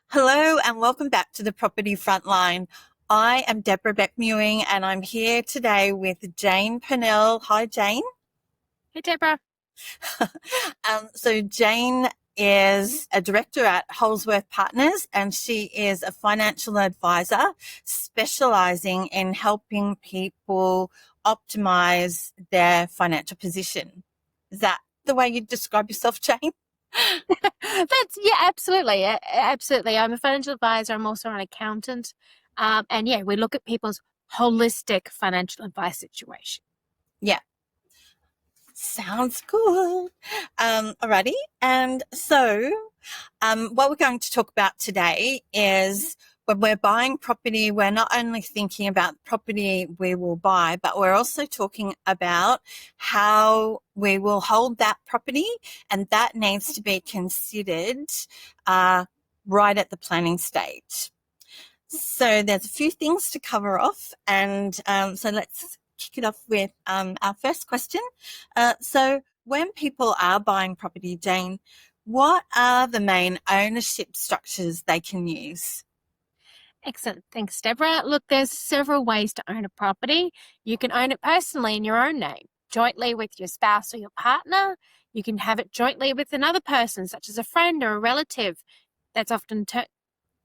Hello and welcome back to the Property Frontline. I am Debra Beck-Mewing and I'm here today with Jane Purnell. Hi, Jane. Hey, Debra. So Jane is a director at Holzworth Partners and she is a financial advisor specializing in helping people optimize their financial position. Is that the way you describe yourself, Jane? Absolutely. Absolutely. I'm a financial advisor. I'm also an accountant. And we look at people's holistic financial advice situation. Yeah. Sounds good. Alrighty. And so what we're going to talk about today is when we're buying property, we're not only thinking about the property we will buy, but we're also talking about how we will hold that property, and that needs to be considered right at the planning stage. So there's a few things to cover off, and so let's kick it off with our first question. So when people are buying property, Jane, what are the main ownership structures they can use? Excellent. Thanks, Debra. Look, there's several ways to own a property. You can own it personally in your own name, jointly with your spouse or your partner. You can have it jointly with another person, such as a friend or a relative. That's often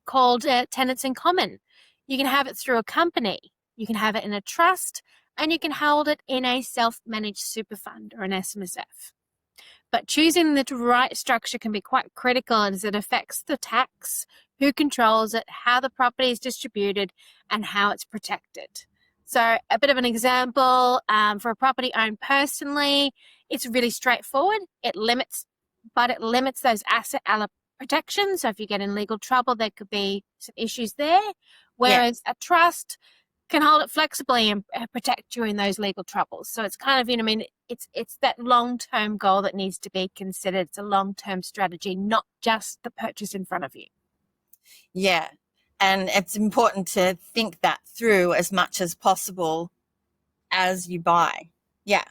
called tenants in common. You can have it through a company. You can have it in a trust, and you can hold it in a self-managed super fund or an SMSF. But choosing the right structure can be quite critical as it affects the tax, who controls it, how the property is distributed, and how it's protected. So a bit of an example, for a property owned personally, it's really straightforward. It limits those asset protections. So if you get in legal trouble, there could be some issues there. Whereas a trust can hold it flexibly and protect you in those legal troubles. So it's kind of, it's that long-term goal that needs to be considered. It's a long-term strategy, not just the purchase in front of you. Yeah, and it's important to think that through as much as possible as you buy. Yeah.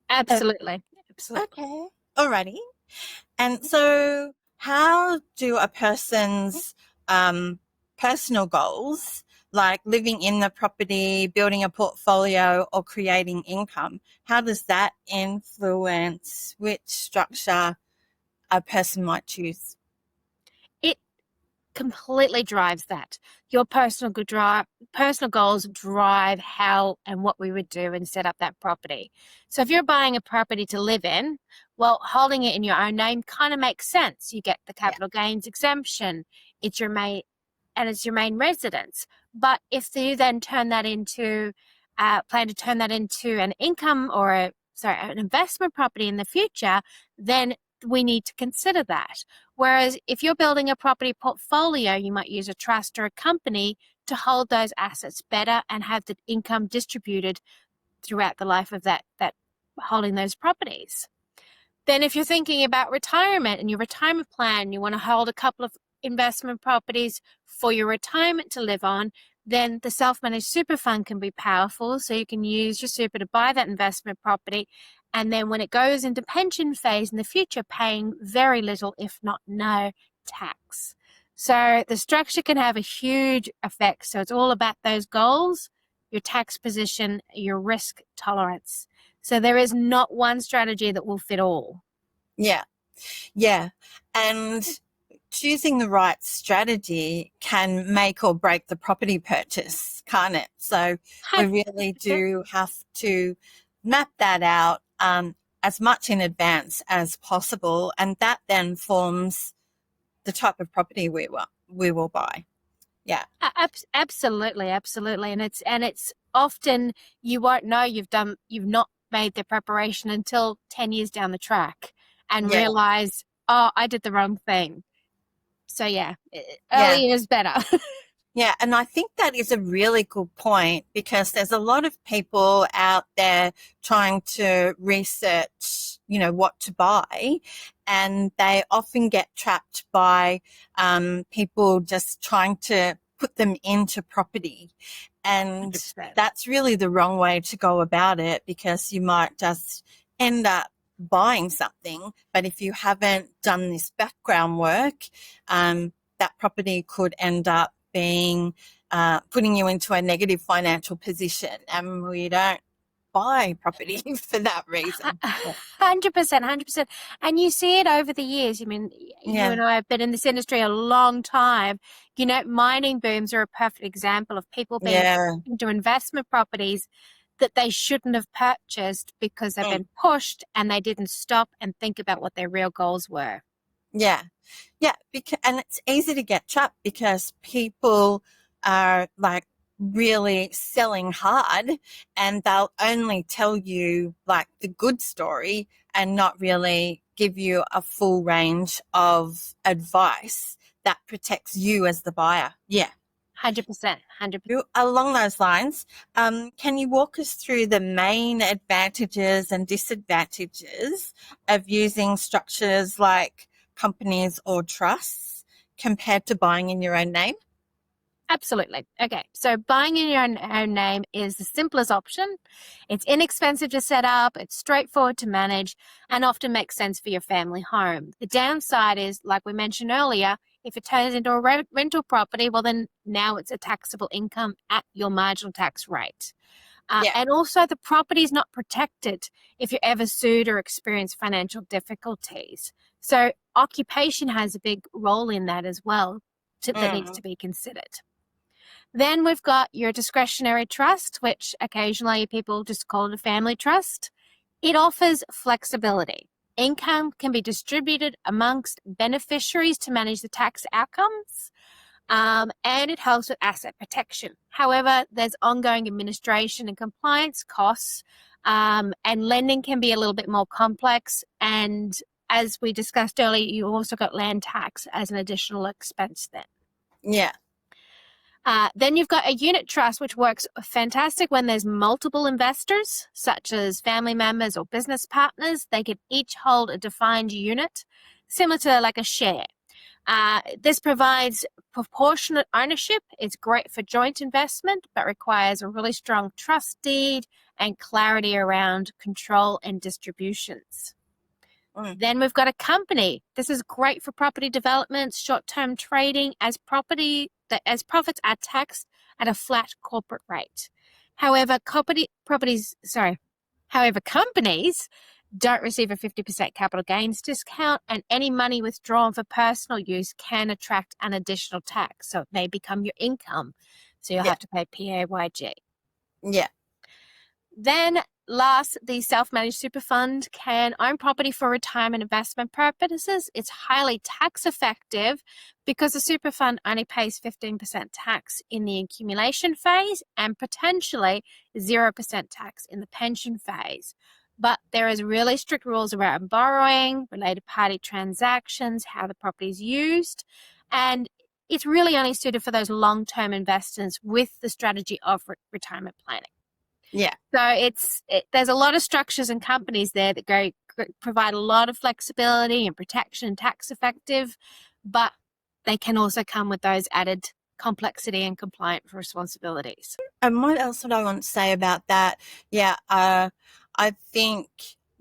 Absolutely. Okay. Alrighty. And so how do a person's personal goals, like living in the property, building a portfolio, or creating income, how does that influence which structure a person might choose? It completely drives that. Your personal goals drive how and what we would do and set up that property. So if you're buying a property to live in, well, holding it in your own name kind of makes sense. You get the capital gains exemption. It's your main residence. But if you then turn that into plan to turn that into an income or an investment property in the future, then we need to consider that. Whereas if you're building a property portfolio, you might use a trust or a company to hold those assets better and have the income distributed throughout the life of that holding those properties. Then if you're thinking about retirement and your retirement plan, you want to hold a couple of investment properties for your retirement to live on, then the self-managed super fund can be powerful. So you can use your super to buy that investment property, and then when it goes into pension phase in the future, paying very little, if not no, tax. So the structure can have a huge effect. So it's all about those goals, your tax position, your risk tolerance. So there is not one strategy that will fit all. Yeah. And choosing the right strategy can make or break the property purchase, can't it? So we really do have to map that out as much in advance as possible, and that then forms the type of property we will buy. Yeah. Absolutely. And it's often you won't know you've not made the preparation until 10 years down the track and realize, I did the wrong thing. So early is better. Yeah, and I think that is a really good point, because there's a lot of people out there trying to research, what to buy, and they often get trapped by people just trying to put them into property. And 100%. that's really the wrong way to go about it, because you might just end up buying something, but if you haven't done this background work, that property could end up being putting you into a negative financial position, and we don't buy property for that reason. 100%, 100%. And you see it over the years. I mean, you and I have been in this industry a long time. You know, mining booms are a perfect example of people being into investment properties that they shouldn't have purchased because they've been pushed and they didn't stop and think about what their real goals were. Yeah. And it's easy to get trapped because people are like really selling hard, and they'll only tell you like the good story and not really give you a full range of advice that protects you as the buyer. 100%. Along those lines, can you walk us through the main advantages and disadvantages of using structures like companies or trusts compared to buying in your own name? Absolutely. Okay, so buying in your own name is the simplest option. It's inexpensive to set up, it's straightforward to manage, and often makes sense for your family home. The downside is, like we mentioned earlier, if it turns into a rental property, well, then now it's a taxable income at your marginal tax rate. And also the property is not protected if you're ever sued or experience financial difficulties. So occupation has a big role in that as well that needs to be considered. Then we've got your discretionary trust, which occasionally people just call it a family trust. It offers flexibility. Income can be distributed amongst beneficiaries to manage the tax outcomes, and it helps with asset protection. However, there's ongoing administration and compliance costs, and lending can be a little bit more complex. And as we discussed earlier, you also got land tax as an additional expense then. Yeah. Then you've got a unit trust, which works fantastic when there's multiple investors, such as family members or business partners. They can each hold a defined unit, similar to like a share. This provides proportionate ownership. It's great for joint investment, but requires a really strong trust deed and clarity around control and distributions. Then we've got a company. This is great for property development, short-term trading, as profits are taxed at a flat corporate rate. However, companies don't receive a 50% capital gains discount, and any money withdrawn for personal use can attract an additional tax. So it may become your income. So you'll have to pay PAYG. Yeah. Then last, the self-managed super fund can own property for retirement investment purposes. It's highly tax effective because the super fund only pays 15% tax in the accumulation phase and potentially 0% tax in the pension phase. But there is really strict rules around borrowing, related party transactions, how the property is used, and it's really only suited for those long-term investors with the strategy of retirement planning. Yeah. So there's a lot of structures and companies there that provide a lot of flexibility and protection and tax effective, but they can also come with those added complexity and compliant responsibilities. And what else would I want to say about that? Yeah, I think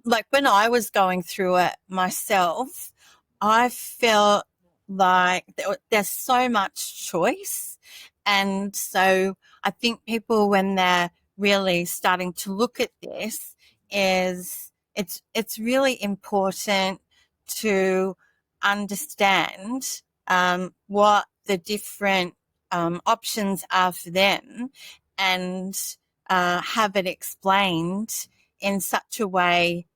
like when I was going through it myself, I felt like there's so much choice. And so I think people, when they're really starting to look at this, it's really important to understand what the different options are for them, and have it explained in such a way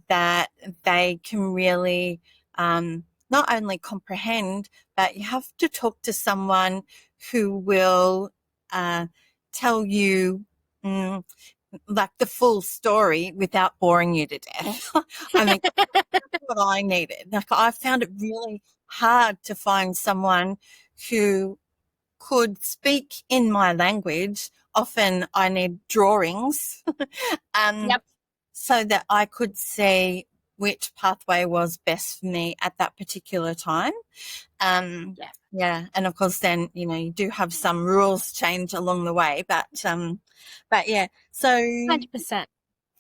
that they can really not only comprehend, but you have to talk to someone who will tell you like the full story without boring you to death. I mean, that's what I needed. Like, I found it really hard to find someone who could speak in my language. Often I need drawings so that I could see which pathway was best for me at that particular time. Yeah. Yeah, and of course, then you do have some rules change along the way, but yeah. So 100%.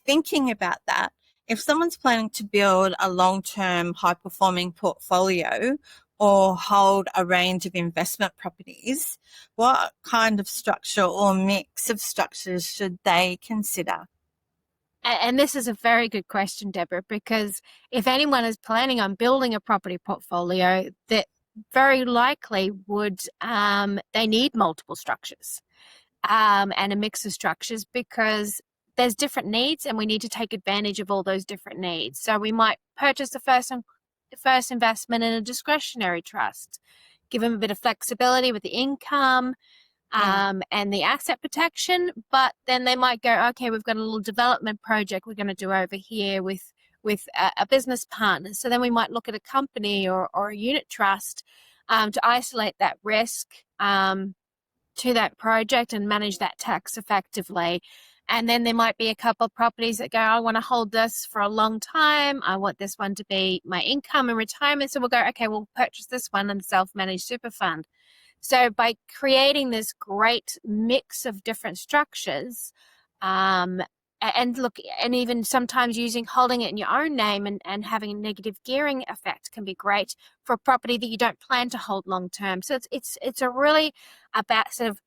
thinking about that, if someone's planning to build a long-term high-performing portfolio or hold a range of investment properties, what kind of structure or mix of structures should they consider? And this is a very good question, Deborah, because if anyone is planning on building a property portfolio, that very likely would they need multiple structures and a mix of structures, because there's different needs and we need to take advantage of all those different needs. So we might purchase the first investment in a discretionary trust, give them a bit of flexibility with the income, and the asset protection, but then they might go, okay, we've got a little development project we're going to do over here with a business partner. So then we might look at a company or a unit trust to isolate that risk to that project and manage that tax effectively. And then there might be a couple of properties that go, I want to hold this for a long time. I want this one to be my income and retirement. So we'll go, okay, we'll purchase this one and self-managed super fund. So by creating this great mix of different structures, and look, and even sometimes holding it in your own name and having a negative gearing effect can be great for a property that you don't plan to hold long term. So it's a really about sort of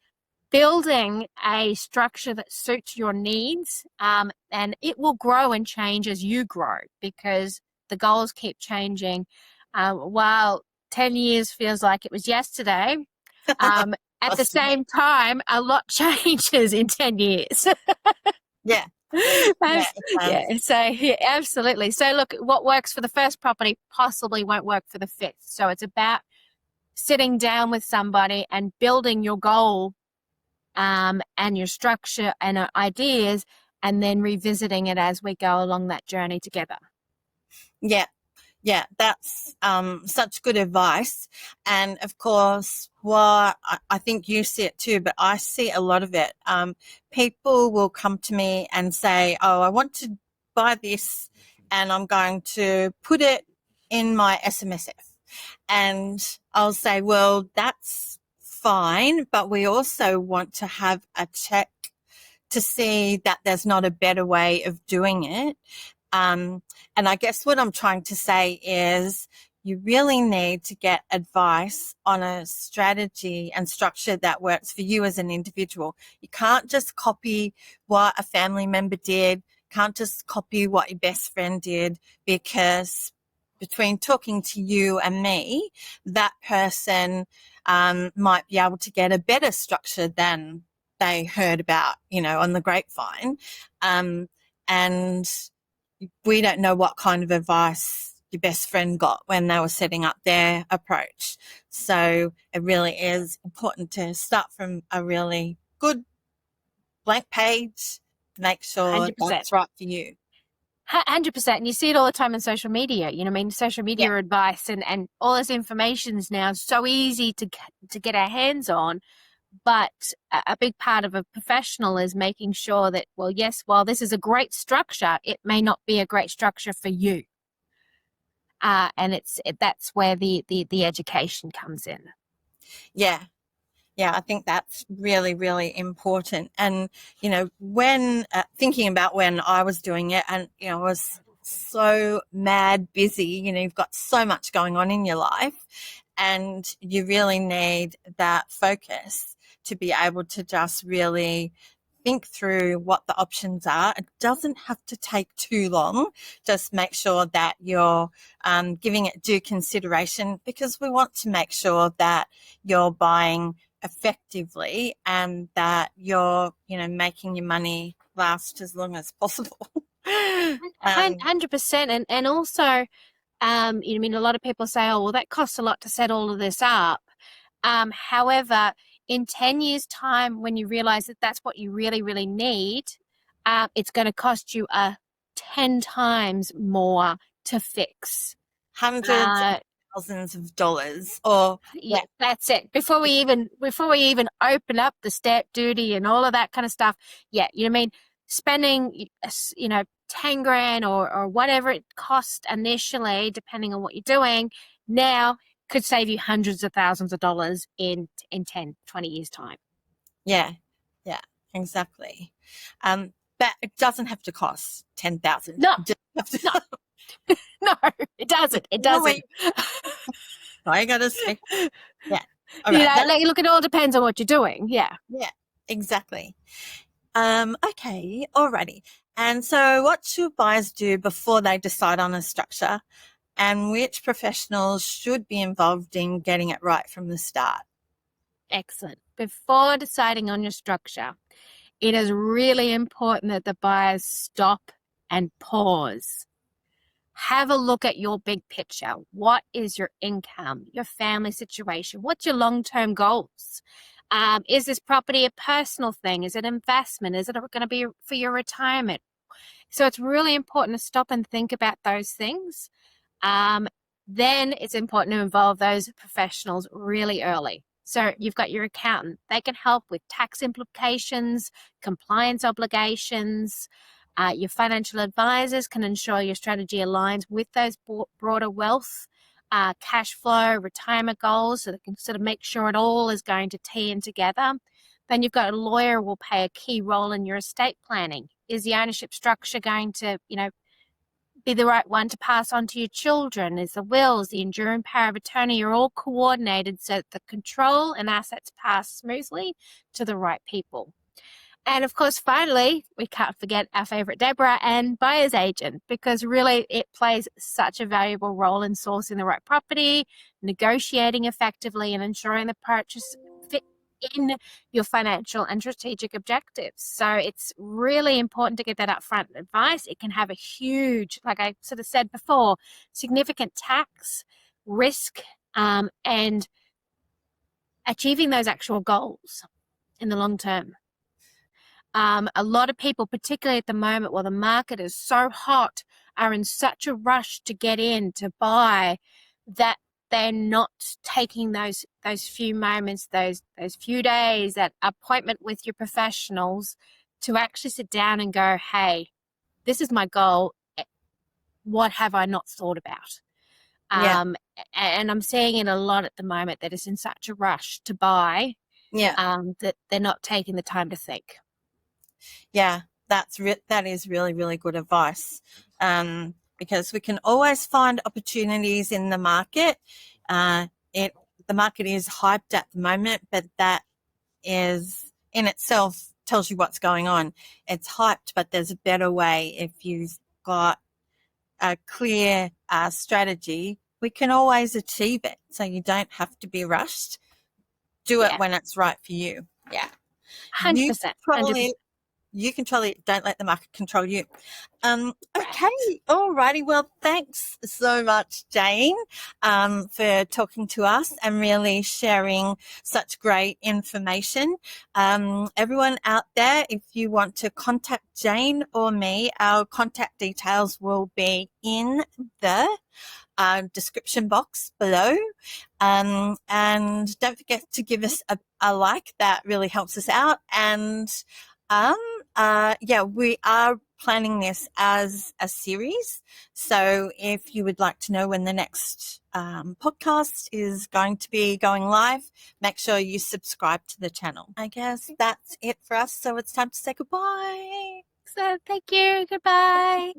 building a structure that suits your needs, and it will grow and change as you grow, because the goals keep changing. While 10 years feels like it was yesterday, at the same time, a lot changes in 10 years. Yeah. Yeah, Yeah, so yeah, absolutely. So look, what works for the first property possibly won't work for the fifth. So it's about sitting down with somebody and building your goal and your structure and ideas, and then revisiting it as we go along that journey together. Yeah. Yeah, that's such good advice. And of course, what I think you see it too, but I see a lot of it. People will come to me and say, oh, I want to buy this and I'm going to put it in my SMSF. And I'll say, well, that's fine, but we also want to have a check to see that there's not a better way of doing it. And I guess what I'm trying to say is you really need to get advice on a strategy and structure that works for you as an individual. You can't just copy what a family member did, can't just copy what your best friend did, because between talking to you and me, that person might be able to get a better structure than they heard about, on the grapevine. And we don't know what kind of advice your best friend got when they were setting up their approach. So it really is important to start from a really good blank page, make sure 100%. that's right for you. 100%. And you see it all the time on social media. Social media Yeah. advice and all this information is now so easy to get our hands on. But a big part of a professional is making sure that, well, yes, while this is a great structure, it may not be a great structure for you. And that's where the education comes in. Yeah. Yeah, I think that's really, really important. And, when thinking about when I was doing it, and, I was so mad busy, you've got so much going on in your life, and you really need that focus to be able to just really think through what the options are. It doesn't have to take too long. Just make sure that you're giving it due consideration, because we want to make sure that you're buying effectively and that you're, making your money last as long as possible. 100%. And also, a lot of people say, oh, well, that costs a lot to set all of this up. However, in 10 years' time, when you realize that that's what you really, really need, it's going to cost you 10 times more to fix. Hundreds of thousands of dollars, or yeah, that's it. Before we even open up the stamp duty and all of that kind of stuff. Yeah, spending, 10 grand or whatever it cost initially, depending on what you're doing, now could save you hundreds of thousands of dollars in 10, 20 years time. Yeah, yeah, exactly. But it doesn't have to cost 10,000. No, Just have to, no, no, it doesn't. It no, doesn't. wait, I gotta say, yeah. All You right. know, like, look, it all depends on what you're doing. Yeah. Yeah, exactly. Okay, alrighty. And so what should buyers do before they decide on a structure, and which professionals should be involved in getting it right from the start? Excellent. Before deciding on your structure, it is really important that the buyers stop and pause. Have a look at your big picture. What is your income, your family situation? What's your long-term goals? Is this property a personal thing? Is it investment? Is it going to be for your retirement? So it's really important to stop and think about those things. Then it's important to involve those professionals really early. So you've got your accountant. They can help with tax implications, compliance obligations. Your financial advisors can ensure your strategy aligns with those broader wealth, cash flow, retirement goals, so they can sort of make sure it all is going to tee in together. Then you've got a lawyer who will play a key role in your estate planning. Is the ownership structure going to, be the right one to pass on to your children? Is the wills, the enduring power of attorney are all coordinated so that the control and assets pass smoothly to the right people? And of course, finally, we can't forget our favorite Debra and buyer's agent, because really it plays such a valuable role in sourcing the right property, negotiating effectively, and ensuring the purchase fit in your financial and strategic objectives. So it's really important to get that upfront advice. It can have a huge, like I sort of said before, significant tax risk, and achieving those actual goals in the long term. A lot of people, particularly at the moment while the market is so hot, are in such a rush to get in, to buy, that they're not taking those few moments, those few days, that appointment with your professionals to actually sit down and go, hey, this is my goal. What have I not thought about? Yeah, And I'm seeing it a lot at the moment, that is in such a rush to buy, yeah, that they're not taking the time to think. yeah. That is really, really good advice. Because we can always find opportunities in the market. The market is hyped at the moment, but that is in itself tells you what's going on. It's hyped, but there's a better way. If you've got a clear strategy, we can always achieve it. So you don't have to be rushed. Do it Yeah, when it's right for you. Yeah. You 100%. control 100%. it. You control it. Don't let the market control you. Okay. Right. Alrighty. Well, thanks so much, Jane, for talking to us and really sharing such great information. Everyone out there, if you want to contact Jane or me, our contact details will be in the description box below. And don't forget to give us a like. That really helps us out. And yeah, we are planning this as a series. So if you would like to know when the next podcast is going to be going live, make sure you subscribe to the channel. I guess that's it for us. So it's time to say goodbye. So thank you. Goodbye.